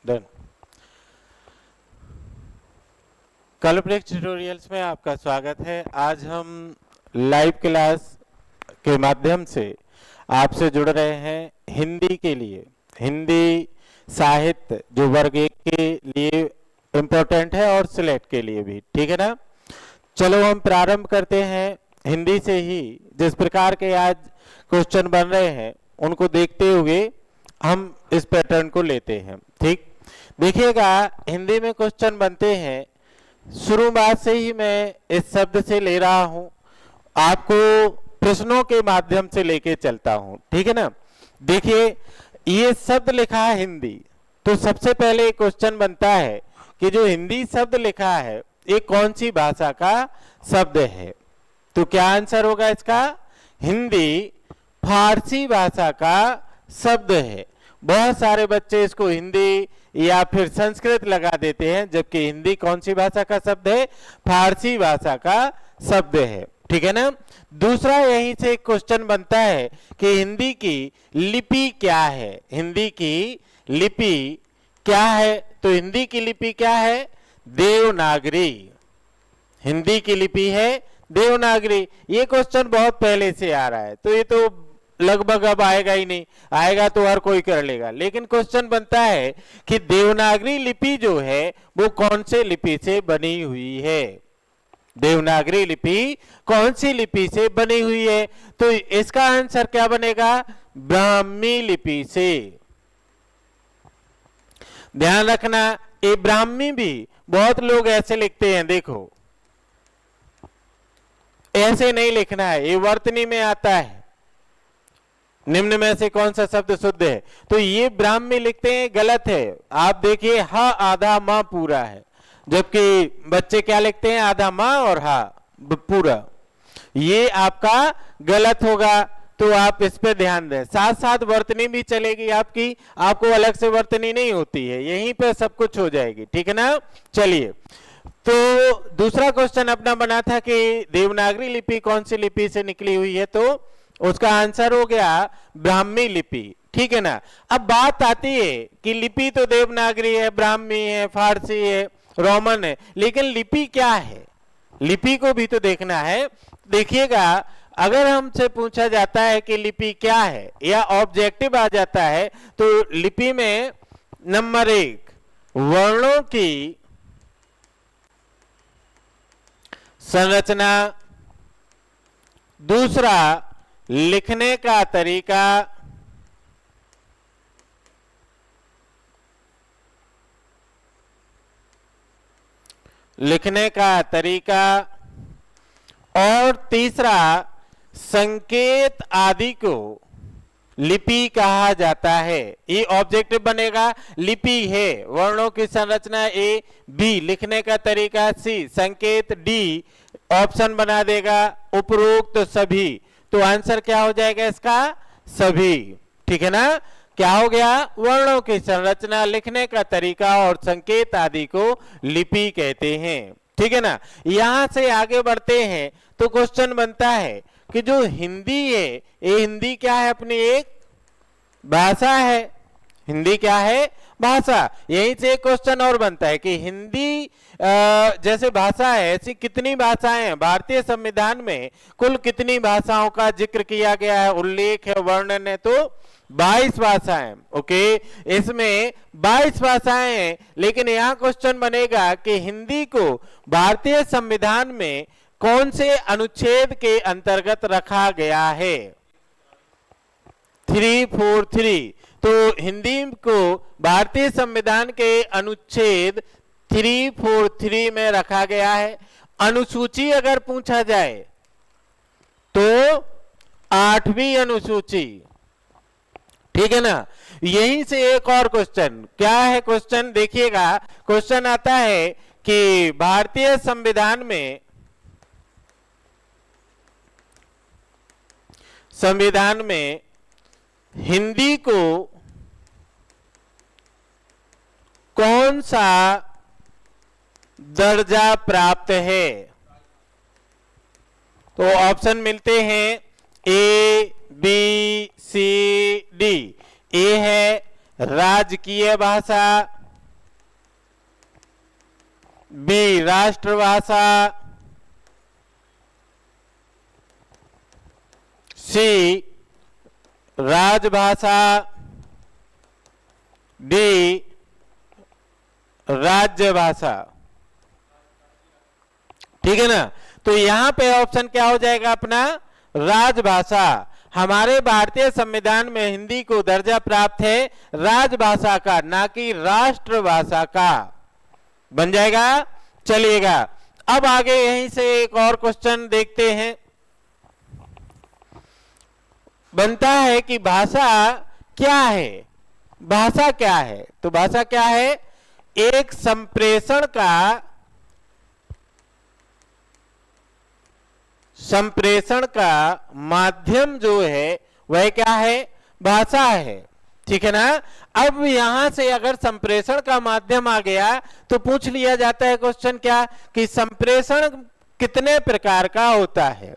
Done. कलप्लेक्स tutorials में आपका स्वागत है। आज हम लाइव क्लास के माध्यम से आपसे जुड़ रहे हैं हिंदी के लिए। हिंदी साहित्य जो वर्ग 1 के लिए इम्पोर्टेंट है और सिलेक्ट के लिए भी, ठीक है ना। चलो हम प्रारंभ करते हैं हिंदी से ही। जिस प्रकार के आज क्वेश्चन बन रहे हैं उनको देखते हुए हम इस पैटर्न को लेते हैं। ठीक, देखिएगा हिंदी में क्वेश्चन बनते हैं, शुरुआत से ही मैं इस शब्द से ले रहा हूं, आपको प्रश्नों के माध्यम से लेके चलता हूं, ठीक है ना। देखिए ये शब्द लिखा है हिंदी, तो सबसे पहले क्वेश्चन बनता है कि जो हिंदी शब्द लिखा है ये कौन सी भाषा का शब्द है। तो क्या आंसर होगा इसका? हिंदी फारसी भाषा का शब्द है। बहुत सारे बच्चे इसको हिंदी या फिर संस्कृत लगा देते हैं, जबकि हिंदी कौन सी भाषा का शब्द है? फारसी भाषा का शब्द है, ठीक है ना। दूसरा यहीं से एक क्वेश्चन बनता है कि हिंदी की लिपि क्या है। हिंदी की लिपि क्या है? तो हिंदी की लिपि क्या है? देवनागरी। हिंदी की लिपि है देवनागरी। ये क्वेश्चन बहुत पहले से आ रहा है, तो ये तो लगभग अब आएगा ही नहीं, आएगा तो हर कोई कर लेगा। लेकिन क्वेश्चन बनता है कि देवनागरी लिपि जो है वो कौन से लिपि से बनी हुई है। देवनागरी लिपि कौन सी लिपि से बनी हुई है? तो इसका आंसर क्या बनेगा? ब्राह्मी लिपि से। ध्यान रखना, ये ब्राह्मी भी बहुत लोग ऐसे लिखते हैं, देखो ऐसे नहीं लिखना है, ये वर्तनी में आता है। निम्न में से कौन सा शब्द शुद्ध है? तो ये ब्राह्मी लिखते हैं, गलत है। आप देखिए हा आधा माँ पूरा है, जबकि बच्चे क्या लिखते हैं? आधा माँ और हा पूरा। ये आपका गलत होगा, तो आप इस पे ध्यान दें। साथ साथ वर्तनी भी चलेगी आपकी, आपको अलग से वर्तनी नहीं होती है, यहीं पे सब कुछ हो जाएगी, ठीक है ना। चलिए, तो दूसरा क्वेश्चन अपना बना था कि देवनागरी लिपि कौन सी लिपि से निकली हुई है, तो उसका आंसर हो गया ब्राह्मी लिपि, ठीक है ना। अब बात आती है कि लिपि तो देवनागरी है, ब्राह्मी है, फारसी है, रोमन है, लेकिन लिपि क्या है? लिपि को भी तो देखना है। देखिएगा, अगर हमसे पूछा जाता है कि लिपि क्या है या ऑब्जेक्टिव आ जाता है, तो लिपि में नंबर 1 वर्णों की संरचना, दूसरा लिखने का तरीका, लिखने का तरीका, और तीसरा संकेत आदि को लिपि कहा जाता है। ये ऑब्जेक्टिव बनेगा। लिपि है वर्णों की संरचना ए, बी लिखने का तरीका, सी संकेत, डी ऑप्शन बना देगा उपरोक्त सभी। तो आंसर क्या हो जाएगा इसका? सभी, ठीक है ना। क्या हो गया? वर्णों की संरचना, लिखने का तरीका और संकेत आदि को लिपि कहते हैं, ठीक है ना। यहां से आगे बढ़ते हैं तो क्वेश्चन बनता है कि जो हिंदी है, ये हिंदी क्या है? अपनी एक भाषा है। हिंदी क्या है? भाषा। यहीं से एक क्वेश्चन और बनता है कि हिंदी जैसे भाषा है, ऐसी कितनी भाषाएं हैं? भारतीय संविधान में कुल कितनी भाषाओं का जिक्र किया गया है, उल्लेख है, वर्णन है? तो 22 भाषाएं। ओके, इसमें 22 भाषाएं हैं, लेकिन यहाँ क्वेश्चन बनेगा कि हिंदी को भारतीय संविधान में कौन से अनुच्छेद के अंतर्गत रखा गया है? 343। तो हिंदी को भारतीय संविधान के अनुच्छेद 343 में रखा गया है। अनुसूची अगर पूछा जाए तो 8वीं अनुसूची, ठीक है ना। यहीं से एक और क्वेश्चन, क्या है क्वेश्चन? देखिएगा, क्वेश्चन आता है कि भारतीय संविधान में हिंदी को कौन सा दर्जा प्राप्त है? तो ऑप्शन मिलते हैं ए, बी, सी, डी। ए है राजकीय भाषा, बी राष्ट्रभाषा, सी राजभाषा, डी राज्य भाषा। ठीक है ना, तो यहां पे ऑप्शन क्या हो जाएगा अपना, राजभाषा। हमारे भारतीय संविधान में हिंदी को दर्जा प्राप्त है राजभाषा का, ना कि राष्ट्रभाषा का। बन जाएगा। चलिएगा अब आगे यहीं से एक और क्वेश्चन देखते हैं। बनता है कि भाषा क्या है। भाषा क्या है, तो भाषा क्या है, एक संप्रेषण का माध्यम जो है वह क्या है, भाषा है। ठीक है ना। अब यहां से अगर संप्रेषण का माध्यम आ गया तो पूछ लिया जाता है क्वेश्चन क्या, कि संप्रेषण कितने प्रकार का होता है।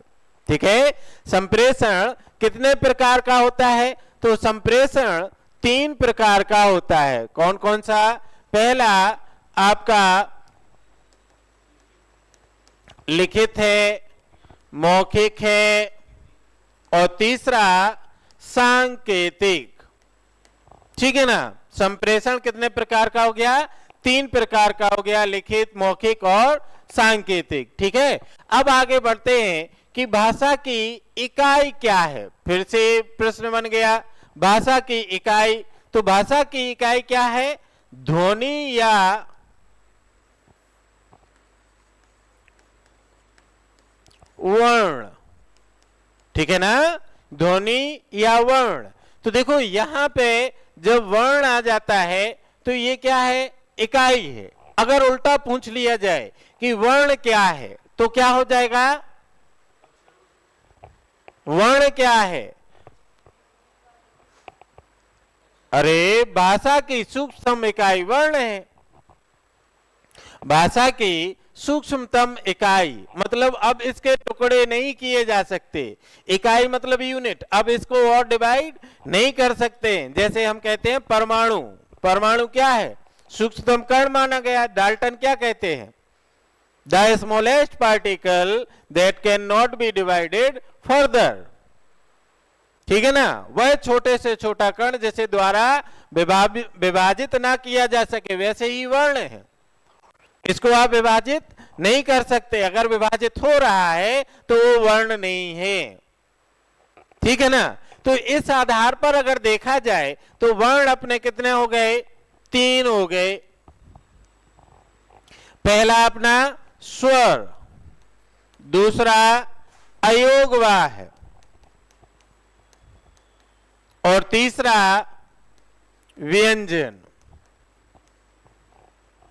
ठीक है, संप्रेषण कितने प्रकार का होता है, तो संप्रेषण 3 प्रकार का होता है। कौन कौन सा, पहला आपका लिखित है, मौखिक है, और तीसरा सांकेतिक। ठीक है ना, संप्रेषण कितने प्रकार का हो गया, 3 प्रकार का हो गया, लिखित, मौखिक और सांकेतिक। ठीक है, अब आगे बढ़ते हैं कि भाषा की इकाई क्या है। फिर से प्रश्न बन गया, भाषा की इकाई, तो भाषा की इकाई क्या है, ध्वनि या वर्ण। ठीक है ना, ध्वनि या वर्ण। तो देखो यहां पे जब वर्ण आ जाता है तो ये क्या है, इकाई है। अगर उल्टा पूछ लिया जाए कि वर्ण क्या है, तो क्या हो जाएगा, वर्ण क्या है, अरे भाषा की सूक्ष्मतम इकाई वर्ण है। भाषा की सूक्ष्मतम इकाई मतलब अब इसके टुकड़े नहीं किए जा सकते। इकाई मतलब यूनिट, अब इसको और डिवाइड नहीं कर सकते। जैसे हम कहते हैं परमाणु, परमाणु क्या है, सूक्ष्मतम कण माना गया। डाल्टन क्या कहते हैं, the smallest particle that can not be divided further. ठीक है ना, वह छोटे से छोटा कण जिसे द्वारा विभाजित ना किया जा सके, वैसे ही वर्ण है। इसको आप विभाजित नहीं कर सकते, अगर विभाजित हो रहा है तो वो वर्ण नहीं है। ठीक है ना, तो इस आधार पर अगर देखा जाए तो वर्ण अपने कितने हो गए, 3 हो गए। पहला अपना स्वर, दूसरा अयोगवाह, और तीसरा व्यंजन।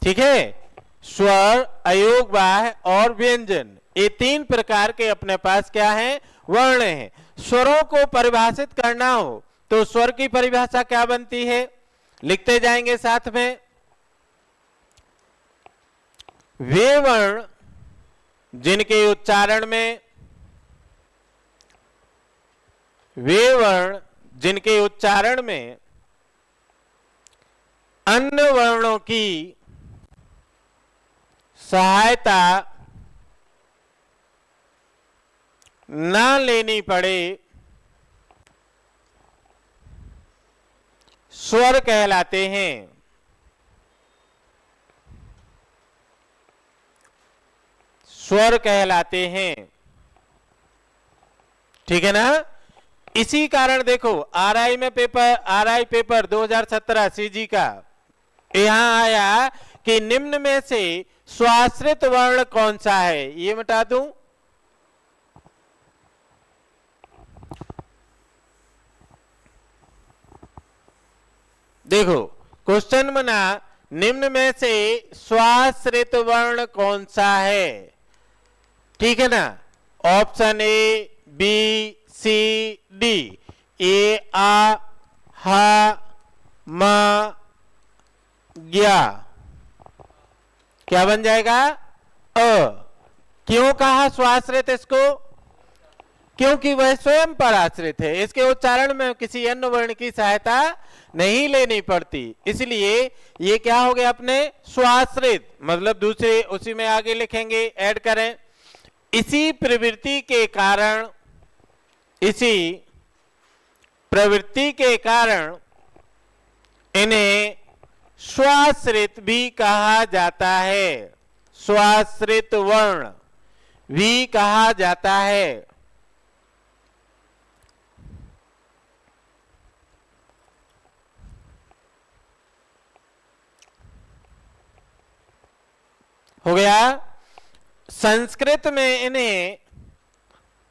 ठीक है, स्वर, अयोगवाह और व्यंजन, ये 3 प्रकार के अपने पास क्या है, वर्ण हैं। स्वरों को परिभाषित करना हो तो स्वर की परिभाषा क्या बनती है, लिखते जाएंगे साथ में। वे वर्ण जिनके उच्चारण में, वे वर्ण जिनके उच्चारण में अन्य वर्णों की सहायता ना लेनी पड़े, स्वर कहलाते हैं। स्वर कहलाते हैं। ठीक है ना, इसी कारण देखो आरआई में पेपर, आरआई पेपर 2017 सीजी का यहां आया कि निम्न में से स्वाश्रित वर्ण कौन सा है, ये मिटा दूं। देखो क्वेश्चन बना, निम्न में से स्वाश्रित वर्ण कौन सा है। ठीक है ना, option A, B, C, D. ए, आ, हा, मा, ज्ञा, क्या बन जाएगा, अ। क्यों कहा स्वाश्रित इसको, क्योंकि वह स्वयं पर आश्रित है, इसके उच्चारण में किसी अन्य वर्ण की सहायता नहीं लेनी पड़ती, इसलिए ये क्या हो गया अपने स्वाश्रित, मतलब दूसरे उसी में आगे लिखेंगे, ऐड करें। इसी प्रवृत्ति के कारण इन्हें स्वाश्रित भी कहा जाता है, स्वाश्रित वर्ण भी कहा जाता है। हो गया। संस्कृत में इन्हें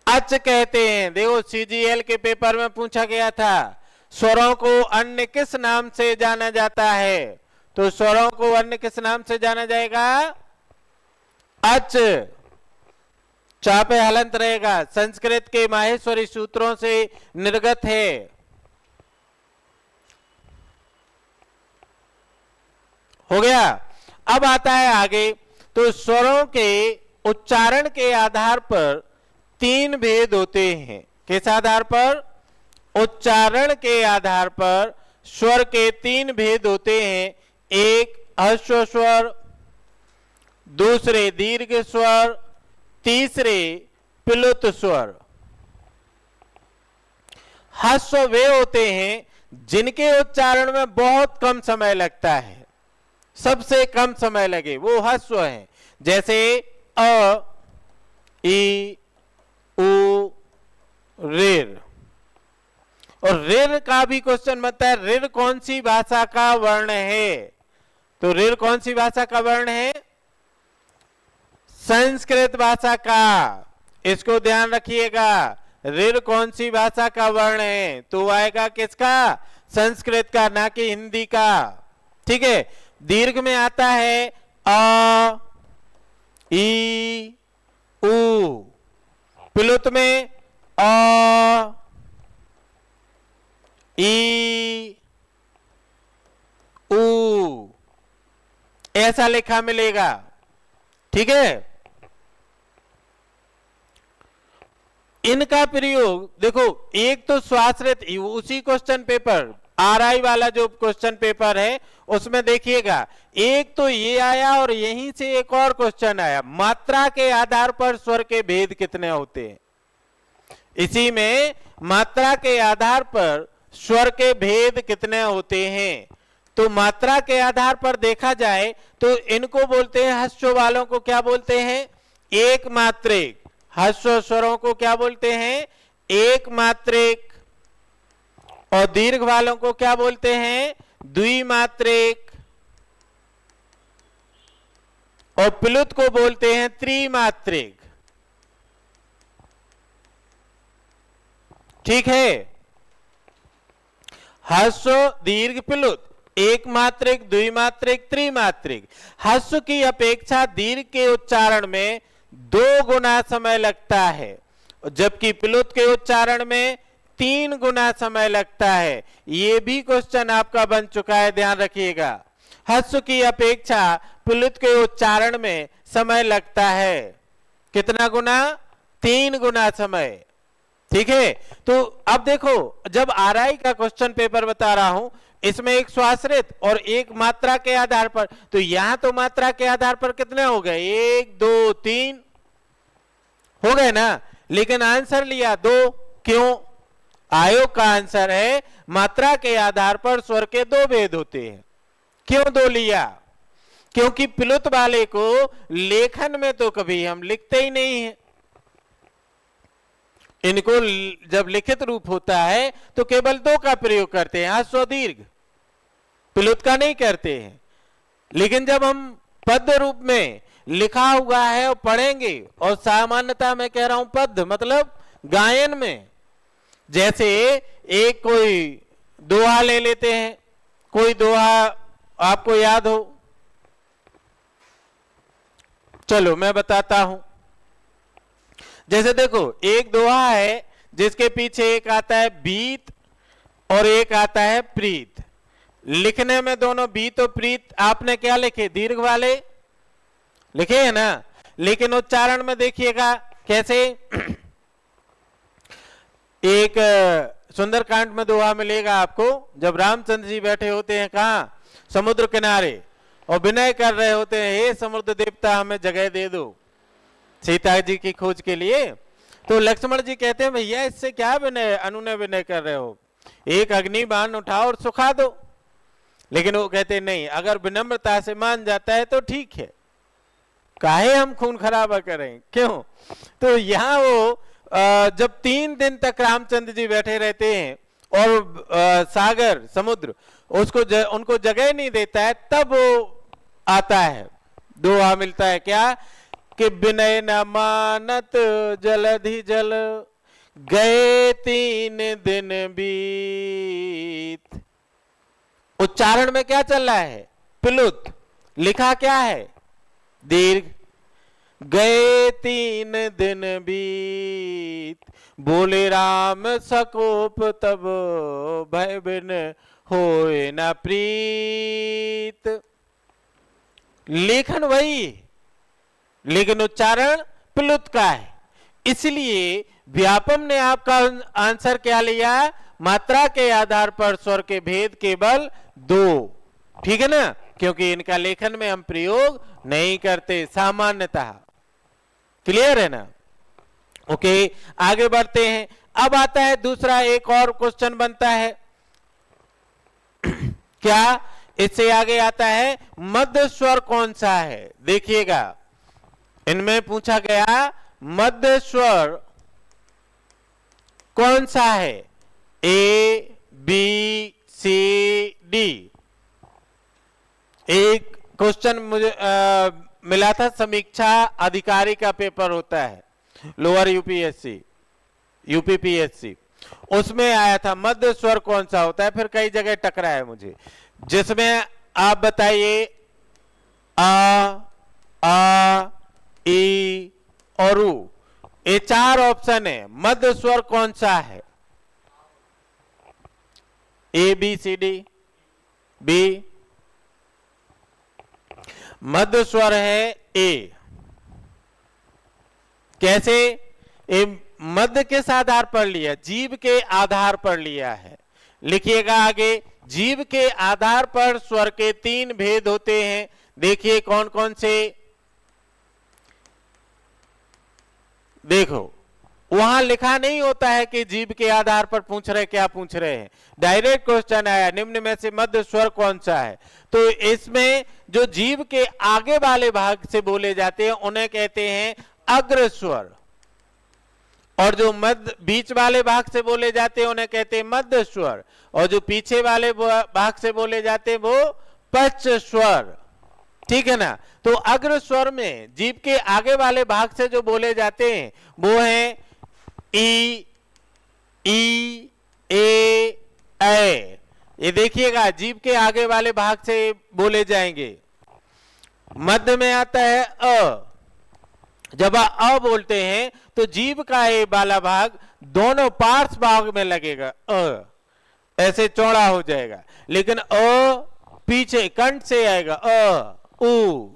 अच कहते हैं। देखो सीजीएल के पेपर में पूछा गया था स्वरों को अन्य किस नाम से जाना जाता है, तो स्वरों को अन्य किस नाम से जाना जाएगा, अच, चा पे हलंत रहेगा, संस्कृत के माहेश्वरी सूत्रों से निर्गत है। हो गया। अब आता है आगे, तो स्वरों के उच्चारण के आधार पर तीन भेद होते हैं। किस आधार पर, उच्चारण के आधार पर स्वर के तीन भेद होते हैं, एक ह्रस्व स्वर, दूसरे दीर्घ स्वर, तीसरे प्लुत स्वर। ह्रस्व वे होते हैं जिनके उच्चारण में बहुत कम समय लगता है, सबसे कम समय लगे वो ह्रस्व हैं, जैसे अ, ई, उ, ऋ। और ऋ का भी क्वेश्चन बनता है, ऋ कौन सी भाषा का वर्ण है, तो ऋ कौन सी भाषा का वर्ण है, संस्कृत भाषा का। इसको ध्यान रखिएगा, ऋ कौन सी भाषा का वर्ण है, तो आएगा किसका, संस्कृत का, ना कि हिंदी का। ठीक है। दीर्घ में आता है अ, ई, उ। प्लुत में अ, ई, उ, ऐसा लिखा मिलेगा। ठीक है। इनका प्रयोग देखो, एक तो स्वाश्रित, उसी क्वेश्चन पेपर आरआई वाला जो क्वेश्चन पेपर है उसमें देखिएगा, एक तो ये आया और यहीं से एक और क्वेश्चन आया, मात्रा के आधार पर स्वर के भेद कितने होते हैं। इसी में मात्रा के आधार पर स्वर के भेद कितने होते हैं, तो मात्रा के आधार पर देखा जाए तो इनको बोलते हैं, ह्रस्व वालों को क्या बोलते हैं, एक मात्रिक। ह्रस्व स्वरों को क्या बोलते हैं, एक मात्रिक। और दीर्घ वालों को क्या बोलते हैं, द्विमात्रिक। और प्लुत को बोलते हैं त्रिमात्रिक। ठीक है। ह्रस्व, दीर्घ, प्लुत, एक मात्रिक, द्विमात्रिक, त्रिमात्रिक। ह्रस्व की अपेक्षा दीर्घ के उच्चारण में 2 गुना समय लगता है, जबकि प्लुत के उच्चारण में 3 गुना समय लगता है। यह भी क्वेश्चन आपका बन चुका है, ध्यान रखिएगा। ह्रस्व की अपेक्षा प्लुत के उच्चारण में समय लगता है कितना गुना, 3 गुना समय। ठीक है। तो अब देखो, जब आरआई का क्वेश्चन पेपर बता रहा हूं, इसमें एक स्वाश्रित और एक मात्रा के आधार पर, तो यहां तो मात्रा के आधार पर कितने हो गए, 1 2 3 हो गए ना, लेकिन आंसर लिया 2। क्यों, आयोग का आंसर है मात्रा के आधार पर स्वर के 2 भेद होते हैं। क्यों 2 लिया, क्योंकि प्लुत वाले को लेखन में तो कभी हम लिखते ही नहीं है, इनको जब लिखित रूप होता है तो केवल 2 का प्रयोग करते हैं, ह्रस्व दीर्घ, प्लुत का नहीं करते हैं। लेकिन जब हम पद्य रूप में लिखा हुआ है और पढ़ेंगे, और सामान्यता मैं कह रहा हूं पद्य मतलब गायन में, जैसे एक कोई दोहा ले लेते हैं, कोई दोहा आपको याद हो, चलो मैं बताता हूं। जैसे देखो, एक दोहा है जिसके पीछे एक आता है बीत और एक आता है प्रीत। लिखने में दोनों बीत और प्रीत आपने क्या लिखे, दीर्घ वाले लिखे है ना, लेकिन उच्चारण में देखिएगा कैसे, एक सुंदरकांड में दोहा मिलेगा आपको, जब रामचंद्र जी बैठे होते हैं कहाँ, समुद्र किनारे, और विनय कर रहे होते हैं, हे समुद्र देवता हमें जगह दे दो सीता जी की खोज के लिए। तो लक्ष्मण जी कहते हैं भैया इससे क्या विनय अनुनय विनय कर रहे हो, एक अग्नि बाण उठाओ और सुखा दो। लेकिन वो कहते नहीं, अगर विनम्रता से मान जाता है तो ठीक है, काहे हम खून खराबा करें, क्यों। तो यहाँ वो जब 3 दिन तक रामचंद्र जी बैठे रहते हैं और सागर समुद्र उसको उनको जगह नहीं देता है, तब वो आता है, दोहा मिलता है क्या कि विनय न मानत जलधि जल, गए 3 दिन बीत। उच्चारण में क्या चल रहा है, प्लुत, लिखा क्या है दीर्घ, गए 3 दिन बीत, बोले राम सकोप तब भय बिन होए न प्रीत। लेखन वही, लेकिन उच्चारण प्लुत का है। इसलिए व्यापम ने आपका आंसर क्या लिया, मात्रा के आधार पर स्वर के भेद केवल 2, ठीक है ना, क्योंकि इनका लेखन में हम प्रयोग नहीं करते सामान्यतः। क्लियर है ना। ओके, आगे बढ़ते हैं। अब आता है दूसरा, एक और क्वेश्चन बनता है क्या, इससे आगे आता है मध्य स्वर कौन सा है। देखिएगा, इनमें पूछा गया मध्य स्वर कौन सा है, ए बी सी डी। एक क्वेश्चन मुझे मिला था, समीक्षा अधिकारी का पेपर होता है लोअर यूपीएससी यूपीपीएससी, उसमें आया था मध्य स्वर कौन सा होता है, फिर कई जगह टकरा है मुझे, जिसमें आप बताइए आ ई और उ, ये 4 ऑप्शन है, मध्य स्वर कौन सा है, A B C D. B मध्य स्वर है ए। कैसे, ए मध्य किस आधार पर लिया, जीभ के आधार पर लिया है। लिखिएगा आगे, जीभ के आधार पर स्वर के 3 भेद होते हैं। देखिए कौन कौन से, देखो वहां लिखा नहीं होता है कि जीभ के आधार पर पूछ रहे, क्या पूछ रहे हैं, डायरेक्ट क्वेश्चन आया, निम्न में से मध्य स्वर कौन सा है। तो इसमें जो जीभ के आगे वाले भाग से बोले जाते हैं उन्हें कहते हैं अग्र स्वर, और जो मध्य बीच वाले भाग से बोले जाते हैं उन्हें कहते हैं मध्य स्वर, और जो पीछे वाले भाग से बोले जाते हैं वो पश्च स्वर, ठीक है ना। तो अग्र स्वर में जीभ के आगे वाले भाग से जो बोले जाते हैं वो है ई, ए, ये देखिएगा जीभ के आगे वाले भाग से बोले जाएंगे। मध्य में आता है अ, जब अ बोलते हैं तो जीभ का ये वाला भाग दोनों पार्श्व भाग में लगेगा, ऐसे चौड़ा हो जाएगा, लेकिन अ पीछे कंठ से आएगा, उ,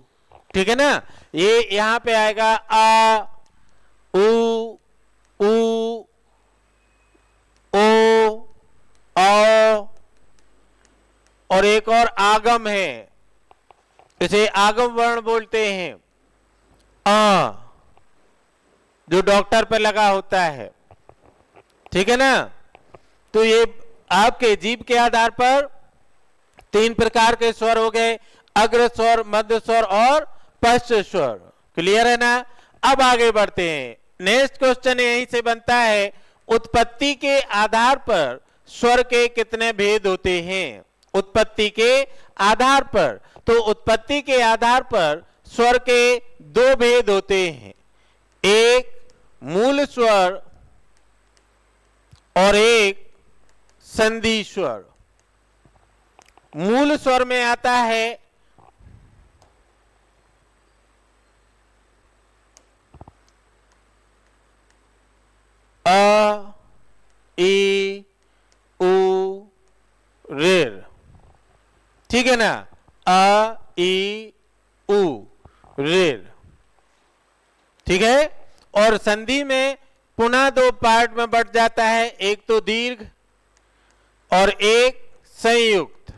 ठीक है ना। ये यहां पे आएगा आ, उ, ओ, और एक और आगम है, इसे आगम वर्ण बोलते हैं, जो डॉक्टर पे लगा होता है, ठीक है ना। तो ये आपके जीभ के आधार पर 3 प्रकार के स्वर हो गए, अग्र स्वर, मध्य स्वर और पश्च स्वर। क्लियर है ना। अब आगे बढ़ते हैं, नेक्स्ट क्वेश्चन यहीं से बनता है, उत्पत्ति के आधार पर स्वर के कितने भेद होते हैं। उत्पत्ति के आधार पर, तो उत्पत्ति के आधार पर स्वर के 2 भेद होते हैं, एक मूल स्वर और एक संधि स्वर। मूल स्वर में आता है अ, ई, उ, ऋ, ठीक है ना, अ, ई, उ, ऋ, ठीक है। और संधि में पुनः दो पार्ट में बट जाता है, एक तो दीर्घ और एक संयुक्त।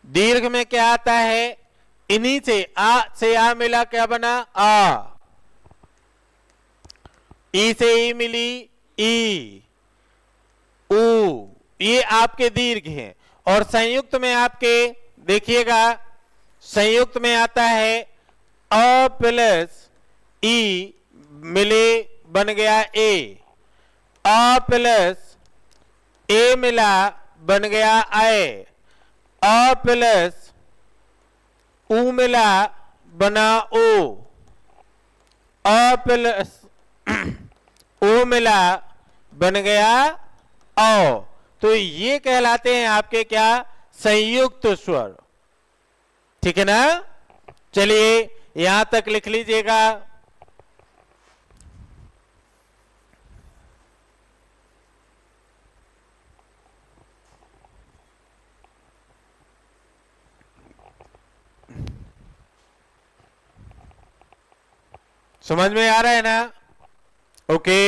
दीर्घ में क्या आता है, इन्हीं से आ मिला, क्या बना आ, ई से ई मिली ई, ऊ, ये आपके दीर्घ हैं। और संयुक्त में आपके देखिएगा, संयुक्त में आता है अ प्लस ई मिले बन गया ए, अ प्लस ए मिला बन गया ए, अ प्लस ऊ मिला बना ओ, अ प्लस ओ मिला बन गया औ। तो ये कहलाते हैं आपके क्या, संयुक्त स्वर। ठीक है ना। चलिए यहां तक लिख लीजिएगा। समझ में आ रहा है ना। ओके,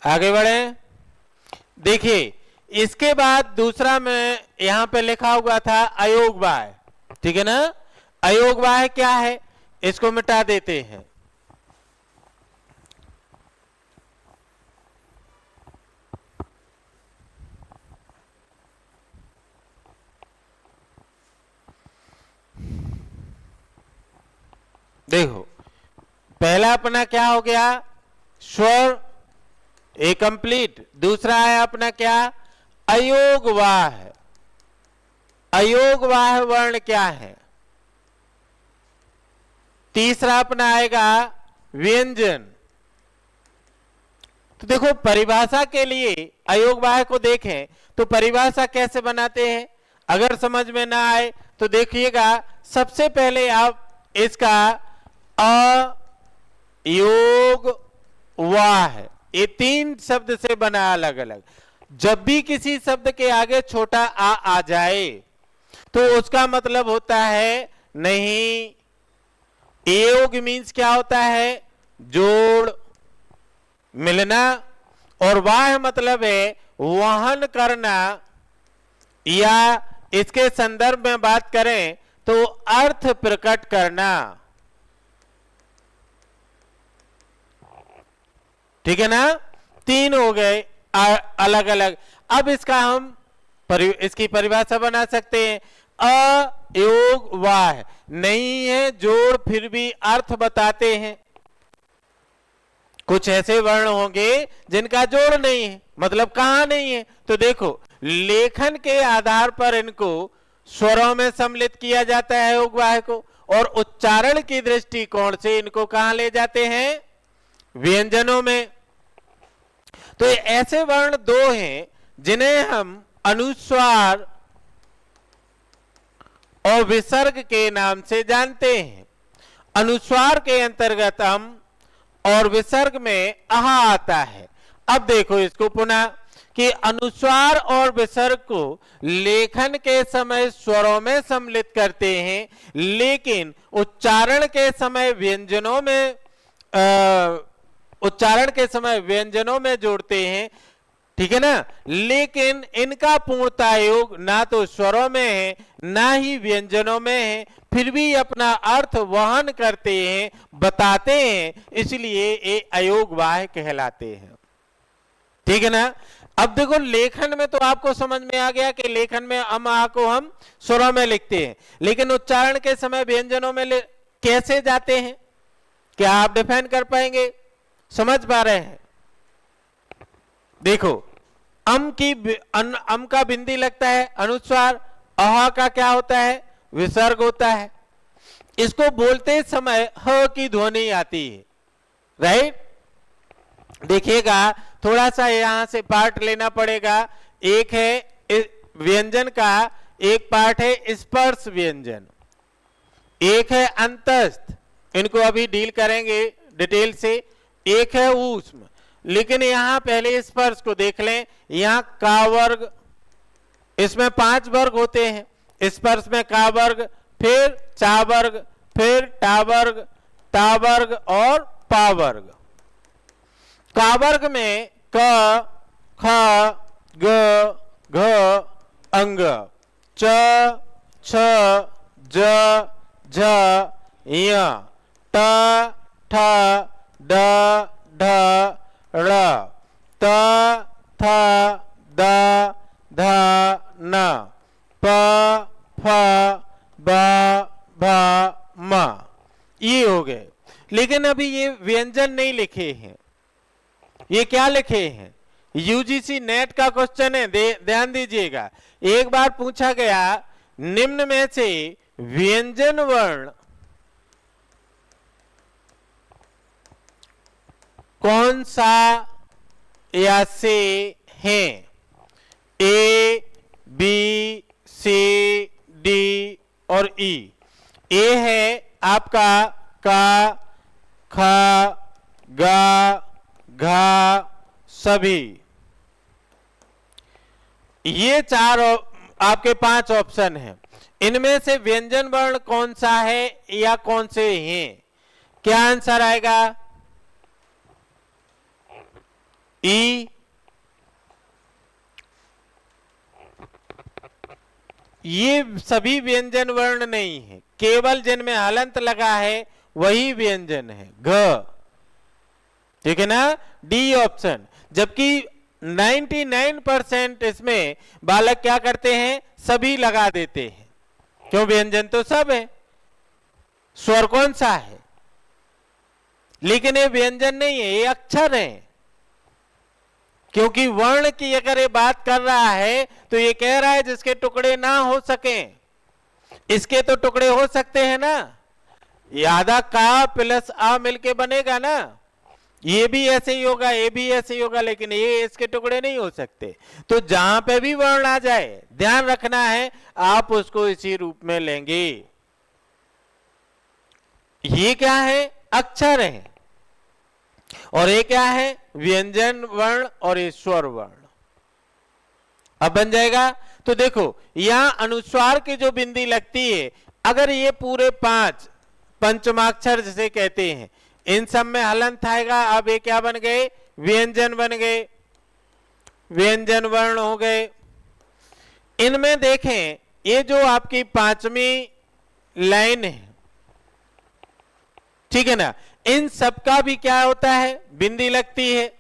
आगे बढ़े। देखिए इसके बाद दूसरा में यहां पे लिखा हुआ था अयोग वाय। ठीक है ना। अयोग वाय क्या है, इसको मिटा देते हैं। देखो पहला अपना क्या हो गया, स्वर ए कंप्लीट। दूसरा है अपना क्या, अयोगवाह। अयोगवाह वर्ण क्या है। तीसरा अपना आएगा व्यंजन। तो देखो परिभाषा के लिए अयोगवाह को देखें तो परिभाषा कैसे बनाते हैं, अगर समझ में ना आए तो देखिएगा। सबसे पहले आप इसका अयोग वाह, ये तीन शब्द से बना अलग अलग। जब भी किसी शब्द के आगे छोटा आ जाए तो उसका मतलब होता है नहीं। योग मीन्स क्या होता है, जोड़, मिलना। और वाह मतलब है वहन करना, या इसके संदर्भ में बात करें तो अर्थ प्रकट करना। ठीक है ना। तीन हो गए अलग अलग। अब इसका हम इसकी परिभाषा बना सकते हैं। अयोग वाह नहीं है जोड़, फिर भी अर्थ बताते हैं। कुछ ऐसे वर्ण होंगे जिनका जोड़ नहीं है, मतलब कहां नहीं है। तो देखो लेखन के आधार पर इनको स्वरों में सम्मिलित किया जाता है योग वाह को, और उच्चारण की दृष्टिकोण से इनको कहां ले जाते हैं, व्यंजनों में। तो ये ऐसे वर्ण दो हैं जिन्हें हम अनुस्वार और विसर्ग के नाम से जानते हैं। अनुस्वार के अंतर्गत हम और विसर्ग में अहा आता है। अब देखो इसको पुनः कि अनुस्वार और विसर्ग को लेखन के समय स्वरों में सम्मिलित करते हैं, लेकिन उच्चारण के समय व्यंजनों में जोड़ते हैं। ठीक है ना। लेकिन इनका पूर्णता योग ना तो स्वरों में है ना ही व्यंजनों में है, फिर भी अपना अर्थ वहन करते हैं, बताते हैं, इसलिए ये अयोगवाह कहलाते हैं। ठीक है ना। अब देखो लेखन में तो आपको समझ में आ गया कि लेखन में अम आ को हम स्वरों में लिखते हैं, लेकिन उच्चारण के समय व्यंजनों में कैसे जाते हैं, क्या आप डिफाइन कर पाएंगे, समझ पा रहे हैं। देखो अम का बिंदी लगता है अनुस्वार, अहा का क्या होता है, विसर्ग होता है। इसको बोलते समय ह की ध्वनि आती है, राइट। देखिएगा थोड़ा सा यहां से पार्ट लेना पड़ेगा। एक है व्यंजन का, एक पार्ट है स्पर्श व्यंजन, एक है अंतस्थ, इनको अभी डील करेंगे डिटेल से। एक है ऊष्म। लेकिन यहां पहले स्पर्श को देख लें। यहां का वर्ग, इसमें 5 वर्ग होते हैं। स्पर्श में का वर्ग, फिर चा वर्ग, फिर टा वर्ग, ता वर्ग और पा वर्ग। का वर्ग में क, ख, ग, घ, अंग, च, छ, ज, झ, य, ट, ठ, ड, ढ, ळ, त, थ, द, ध, न, प, फ, ब, भ, म। ये हो गए। लेकिन अभी ये व्यंजन नहीं लिखे हैं। ये क्या लिखे हैं? यूजीसी नेट का क्वेश्चन है, ध्यान दीजिएगा। एक बार पूछा गया निम्न में से व्यंजन वर्ण कौन सा या से हैं? ए, बी, सी, डी और ई। ए है आपका का, ख, गा, घा, सभी। ये 4 आपके 5 ऑप्शन हैं। इनमें से व्यंजन वर्ण कौन सा है या कौन से हैं? क्या आंसर आएगा? ई। ये सभी व्यंजन वर्ण नहीं है, केवल जिनमें हलंत लगा है वही व्यंजन है। घ, ठीक है ना, डी ऑप्शन। जबकि 99% इसमें बालक क्या करते हैं? सभी लगा देते हैं। क्यों? व्यंजन तो सब है, स्वर कौन सा है? लेकिन ये व्यंजन नहीं है, ये अक्षर है। क्योंकि वर्ण की अगर ये बात कर रहा है तो ये कह रहा है जिसके टुकड़े ना हो सके। इसके तो टुकड़े हो सकते हैं ना, यादा का प्लस आ मिलके बनेगा ना। ये भी ऐसे ही होगा, ये भी ऐसे ही होगा, लेकिन ये इसके टुकड़े नहीं हो सकते। तो जहां पे भी वर्ण आ जाए ध्यान रखना है, आप उसको इसी रूप में लेंगे। ये क्या है? अक्षर है। और ये क्या है? व्यंजन वर्ण और ये स्वर वर्ण। अब बन जाएगा। तो देखो यहां अनुस्वार की जो बिंदी लगती है, अगर ये पूरे 5 पंचमाक्षर जिसे कहते हैं, इन सब में हलंत आएगा। अब ये क्या बन गए? व्यंजन बन गए, व्यंजन वर्ण हो गए। इनमें देखें, ये जो आपकी 5वीं लाइन है, ठीक है ना, इन सब का भी क्या होता है? बिंदी लगती है,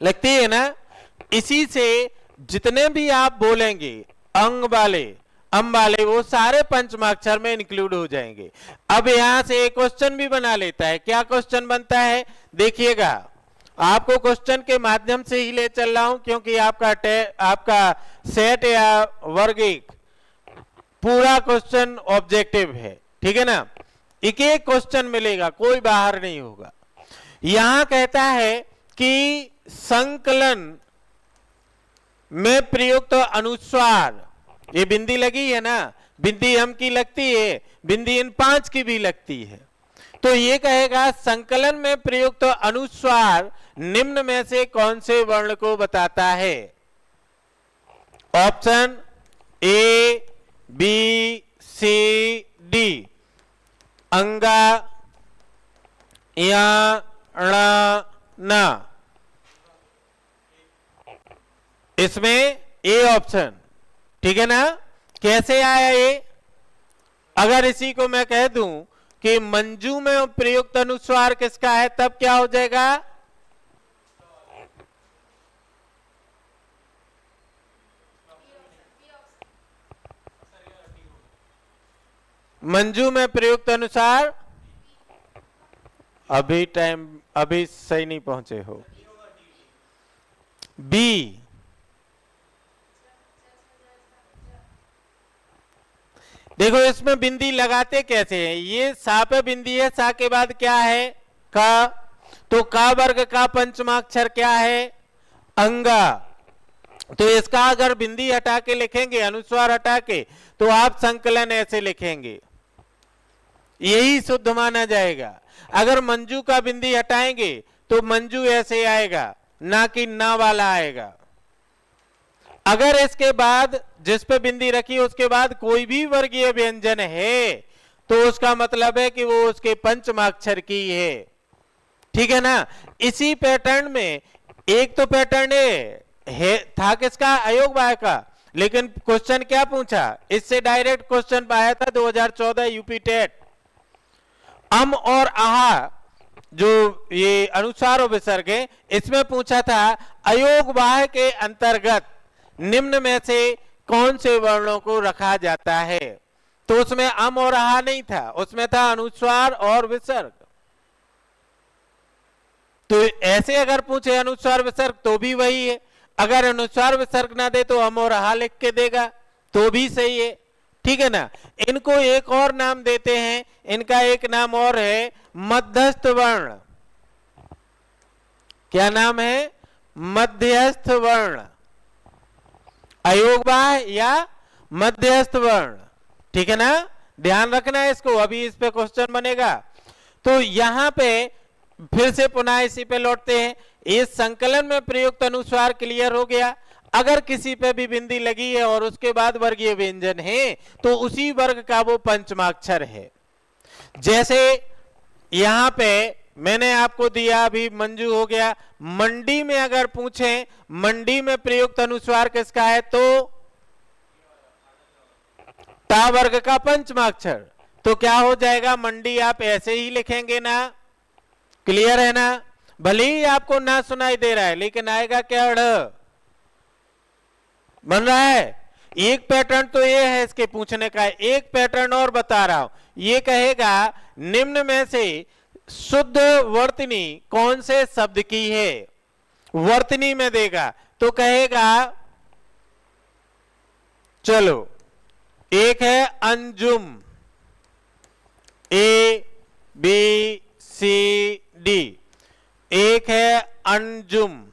लगती है ना। इसी से जितने भी आप बोलेंगे अंग वाले, अम वाले, वो सारे पंचमाक्षर में इंक्लूड हो जाएंगे। अब यहां से एक क्वेश्चन भी बना लेता है। क्या क्वेश्चन बनता है? देखिएगा, आपको क्वेश्चन के माध्यम से ही ले चल रहा हूं, क्योंकि आपका सेट या वर्ग एक पूरा क्वेश्चन ऑब्जेक्टिव है, ठीक है ना। एक एक क्वेश्चन मिलेगा, कोई बाहर नहीं होगा। यहां कहता है कि संकलन में प्रयुक्त अनुस्वार, ये बिंदी लगी है ना, बिंदी हम की लगती है, बिंदी इन 5 की भी लगती है। तो ये कहेगा संकलन में प्रयुक्त अनुस्वार निम्न में से कौन से वर्ण को बताता है? Option A, B, C, D. अंगा, या, ण, न। इसमें ए ऑप्शन, ठीक है ना। कैसे आया ये? अगर इसी को मैं कह दूं कि मंजू में प्रयुक्त अनुस्वार किसका है, तब क्या हो जाएगा? मंजू में प्रयुक्त अनुसार, अभी सही नहीं पहुंचे हो। बी। देखो इसमें बिंदी लगाते कैसे हैं? ये सा पे बिंदी है, सा के बाद क्या है? का। तो का वर्ग का पंचमाक्षर क्या है? अंगा। तो इसका अगर बिंदी हटा के लिखेंगे, अनुस्वार हटा के, तो आप संकलन ऐसे लिखेंगे, यही शुद्ध माना जाएगा। अगर मंजू का बिंदी हटाएंगे तो मंजू ऐसे आएगा, ना कि ना वाला आएगा। अगर इसके बाद जिस पे बिंदी रखी उसके बाद कोई भी वर्गीय व्यंजन है तो उसका मतलब है कि वो उसके पंचमाक्षर की है। ठीक है ना। इसी पैटर्न में एक तो पैटर्न है था किसका, अयोगवाह का, लेकिन क्वेश्चन क्या पूछा, इससे डायरेक्ट क्वेश्चन आया था 2014 यूपी टेट। अम और आहा जो ये अनुस्वार और विसर्ग है, इसमें पूछा था अयोगवाह के अंतर्गत निम्न में से कौन से वर्णों को रखा जाता है। तो उसमें अम और आहा नहीं था, उसमें था अनुस्वार और विसर्ग। तो ऐसे अगर पूछे अनुस्वार विसर्ग तो भी वही है, अगर अनुस्वार विसर्ग ना दे तो अम और आहा लिख के देगा तो भी सही है। ठीक है ना। इनको एक और नाम देते हैं, इनका एक नाम और है मध्यस्थ वर्ण। क्या नाम है, मध्यस्थ वर्ण, अयोगवाह या मध्यस्थ वर्ण। ठीक है ना, ध्यान रखना है इसको, अभी इस पे क्वेश्चन बनेगा। तो यहां पे फिर से पुनः इसी पे लौटते हैं। इस संकलन में प्रयुक्त अनुस्वार क्लियर हो गया। अगर किसी पे भी बिंदी लगी है और उसके बाद वर्गीय व्यंजन है तो उसी वर्ग का वो पंचमाक्षर है। जैसे यहां पे मैंने आपको दिया, अभी मंजू हो गया। मंडी में अगर पूछें मंडी में प्रयुक्त अनुस्वार किसका है तो ता वर्ग का पंचमाक्षर। तो क्या हो जाएगा, मंडी आप ऐसे ही लिखेंगे ना, क्लियर है ना। भले ही आपको ना सुनाई दे रहा है लेकिन आएगा क्या, अड़ बन रहा है। एक पैटर्न तो ये है इसके पूछने का, एक पैटर्न और बता रहा हूं। ये कहेगा निम्न में से शुद्ध वर्तनी कौन से शब्द की है, वर्तनी में देगा तो कहेगा, चलो एक है Anjum, A B C D, एक है अंजुम,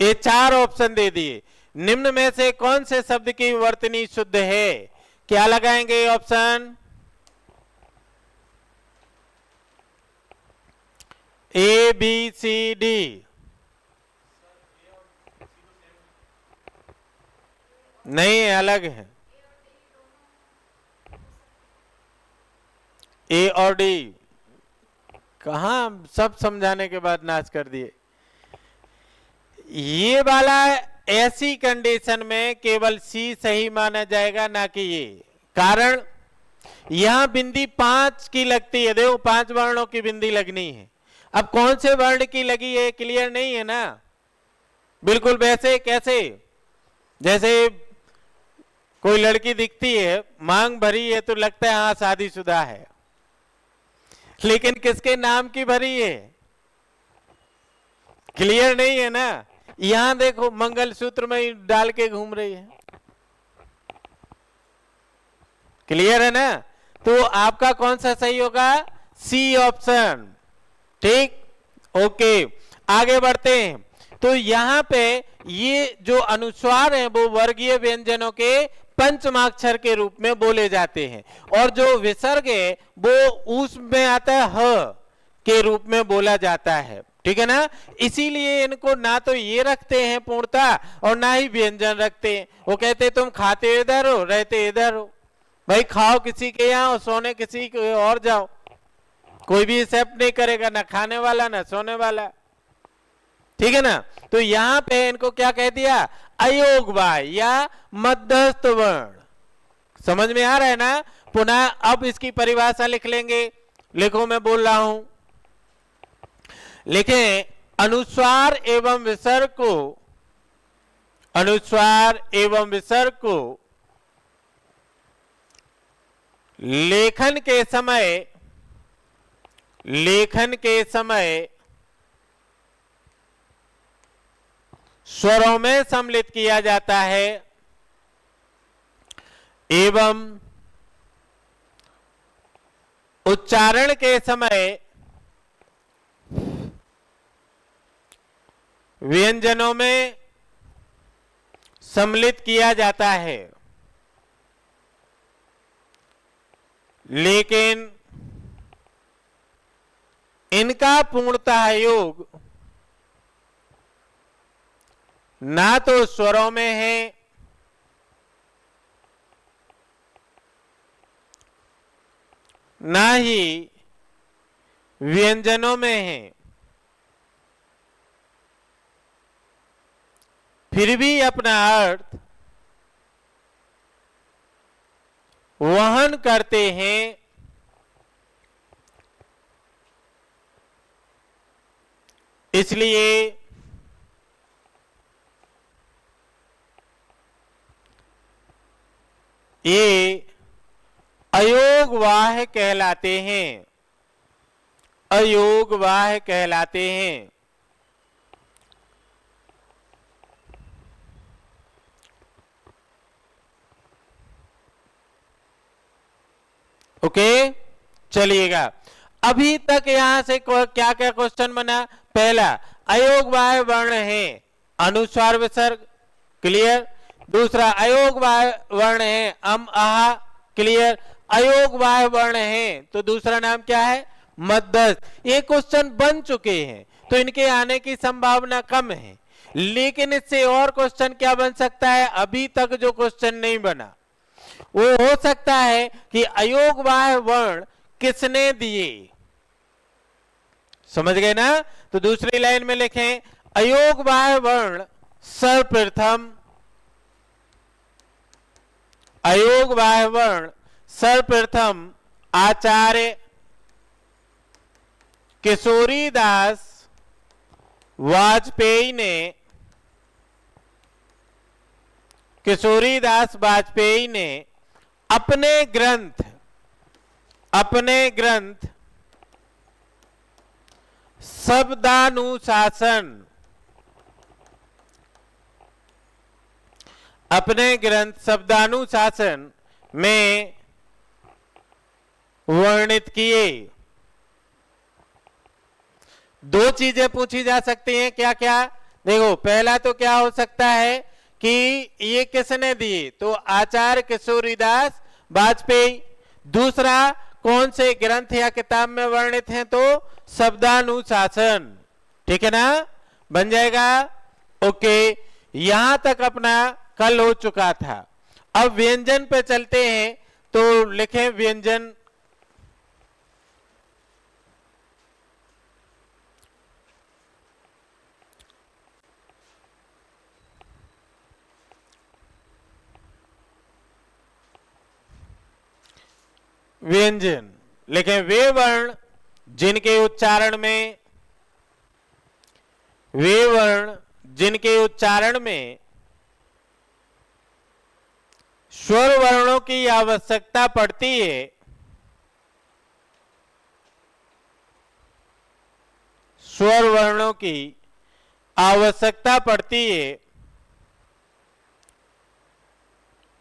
ये चार ऑप्शन दे दिए। निम्न में से कौन से शब्द की वर्तनी शुद्ध है, क्या लगाएंगे option, A B C D. नहीं है, अलग है, ए और डी। कहां सब समझाने के बाद नाच कर दिए। ये वाला ऐसी कंडीशन में केवल सी सही माना जाएगा, ना कि ये। कारण यहां बिंदी 5 की लगती है, देखो 5 वर्णों की बिंदी लगनी है। अब कौन से वर्ण की लगी है क्लियर नहीं है ना। बिल्कुल वैसे कैसे, जैसे कोई लड़की दिखती है, मांग भरी है तो लगता है हाँ शादीशुदा है, लेकिन किसके नाम की भरी है, क्लियर नहीं है ना। यहां देखो मंगलसूत्र में ही डाल के घूम रही है, क्लियर है ना। तो आपका कौन सा सही होगा, सी ऑप्शन। ठीक, ओके आगे बढ़ते हैं। तो यहां पे ये जो अनुस्वार है वो वर्गीय व्यंजनों के पंचमाक्षर के रूप में बोले जाते हैं, और जो विसर्ग है वो उसमें आता है ह के रूप में बोला जाता है। ठीक है ना। इसीलिए इनको ना तो ये रखते हैं पूर्णता और ना ही व्यंजन रखते हैं। वो कहते तुम खाते इधर हो रहते इधर हो, भाई खाओ किसी के यहाँ और सोने किसी के और जाओ, कोई भी एक्सेप्ट नहीं करेगा, ना खाने वाला ना सोने वाला। ठीक है ना। तो यहां पे इनको क्या कह दिया, अयोगवाह या मध्यस्थ वर्ण। समझ में आ रहा है ना। पुनः अब इसकी परिभाषा लिख लेंगे, लिखो मैं बोल रहा हूं, लिखें अनुस्वार एवं विसर्ग को, अनुस्वार एवं विसर्ग को लेखन के समय, लेखन के समय स्वरों में सम्मिलित किया जाता है एवं उच्चारण के समय व्यंजनों में सम्मिलित किया जाता है। लेकिन इनका पूर्णतः योग ना तो स्वरों में है ना ही व्यंजनों में है, फिर भी अपना अर्थ वहन करते हैं। इसलिए ये अयोगवाह कहलाते हैं, अयोगवाह कहलाते हैं। ओके, चलिएगा। अभी तक यहां से क्या क्या क्वेश्चन बना? पहला, अयोगवाह वर्ण है अनुस्वार विसर्ग, क्लियर। दूसरा, अयोगवाह वर्ण है अम आहा, क्लियर। अयोगवाह वर्ण है तो दूसरा नाम क्या है? मध्यस्थ। ये क्वेश्चन बन चुके हैं तो इनके आने की संभावना कम है, लेकिन इससे और क्वेश्चन क्या बन सकता है? अभी तक जो क्वेश्चन नहीं बना वो हो सकता है कि अयोगवाह वर्ण किसने दिए। समझ गए ना? तो दूसरी लाइन में लिखें, अयोगवाह वर्ण सर्वप्रथम, अयोगवाह वर्ण सर्वप्रथम आचार्य किशोरीदास वाजपेयी ने, किशोरीदास वाजपेयी ने अपने ग्रंथ शब्दानुशासन, अपने ग्रंथ शब्दानुशासन में वर्णित किए। दो चीजें पूछी जा सकती हैं, क्या क्या? देखो, पहला तो क्या हो सकता है कि ये किसने दिए, तो आचार्य किशोरीदास वाजपेयी। दूसरा, कौन से ग्रंथ या किताब में वर्णित हैं, तो शब्दानुशासन। ठीक है ना? बन जाएगा। ओके, यहां तक अपना कल हो चुका था। अब व्यंजन पे चलते हैं, तो लिखें व्यंजन। व्यंजन लिखें वे वर्ण जिनके उच्चारण में, वे वर्ण जिनके उच्चारण में स्वर वर्णों की आवश्यकता पड़ती है, स्वर वर्णों की आवश्यकता पड़ती है,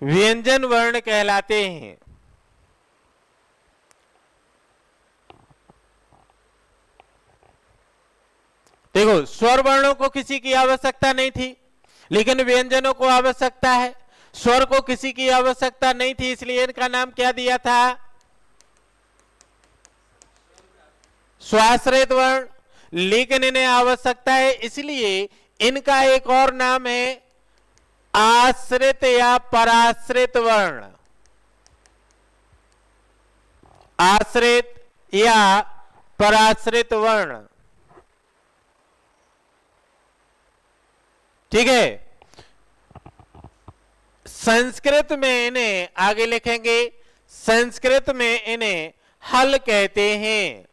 व्यंजन वर्ण कहलाते हैं। देखो, स्वर वर्णों को किसी की आवश्यकता नहीं थी, लेकिन व्यंजनों को आवश्यकता है। स्वर को किसी की आवश्यकता नहीं थी, इसलिए इनका नाम क्या दिया था? स्वाश्रित वर्ण। लेकिन इन्हें आवश्यकता है, इसलिए इनका एक और नाम है आश्रित या पराश्रित वर्ण। आश्रित या पराश्रित वर्ण। ठीक है। संस्कृत में इन्हें आगे लिखेंगे, संस्कृत में इन्हें हल कहते हैं।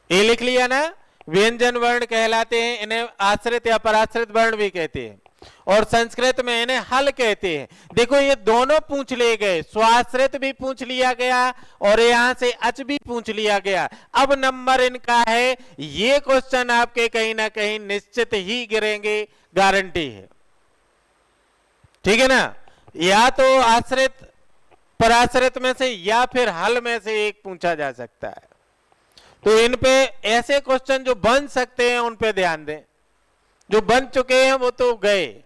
ये लिख लिया ना? व्यंजन वर्ण कहलाते हैं, इन्हें आश्रित या पराश्रित वर्ण भी कहते हैं, और संस्कृत में इन्हें हल कहते हैं। देखो, ये दोनों पूछ लिए गए, स्वाश्रित भी पूछ लिया गया और यहां से अच भी पूछ लिया गया। अब नंबर इनका है, ये क्वेश्चन आपके कहीं ना कहीं निश्चित ही गिरेंगे, गारंटी है। ठीक है ना? या तो आश्रित पराश्रित में से या फिर हल में से एक पूछा जा सकता है। तो इन पे ऐसे क्वेश्चन जो बन सकते हैं उन पे ध्यान दें, जो बन चुके हैं वो तो गए।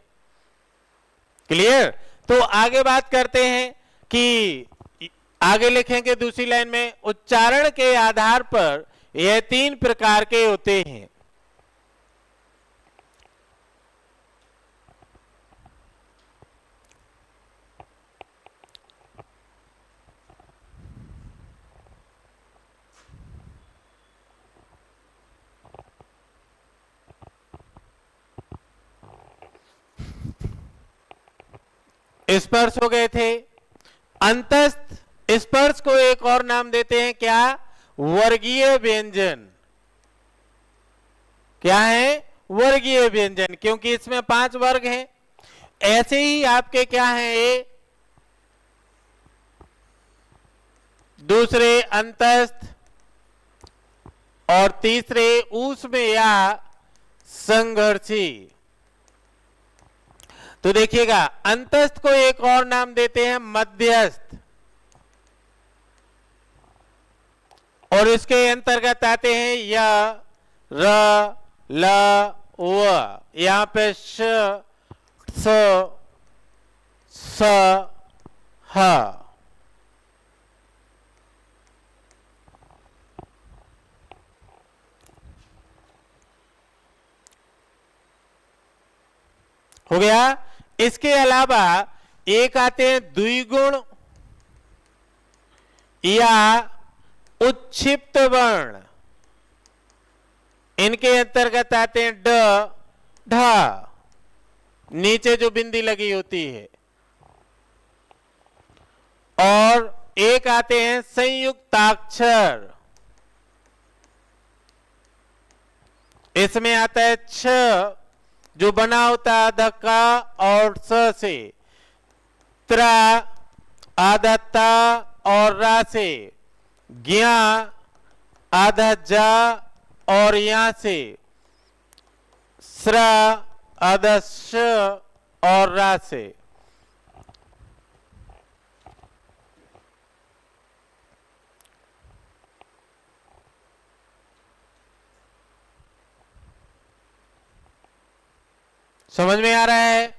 क्लियर? तो आगे बात करते हैं कि आगे लिखेंगे दूसरी लाइन में, उच्चारण के आधार पर यह 3 प्रकार के होते हैं। स्पर्श हो गए थे। अंतस्थ स्पर्श को एक और नाम देते हैं क्या? वर्गीय व्यंजन। क्या है? वर्गीय व्यंजन, क्योंकि इसमें 5 वर्ग हैं। ऐसे ही आपके क्या है? ये दूसरे अंतस्थ और तीसरे ऊष्म या संघर्षी। तो देखिएगा, अंतस्थ को एक और नाम देते हैं मध्यस्थ, और इसके अंतर्गत आते हैं य, र, ल, व। यहां पे श, स, स, ह। हो गया। इसके अलावा एक आते हैं द्विगुण या उच्छिप्त वर्ण। इनके अंतर्गत आते हैं ड, ढ, नीचे जो बिंदी लगी होती है। और एक आते हैं संयुक्ताक्षर। इसमें आता है छ, जो बना होता है धक्का और स से, त्रा आधा ता और रा से, ज्ञा आधा जा और यहां से, स्रा आधा श और रा से। समझ में आ रहा है?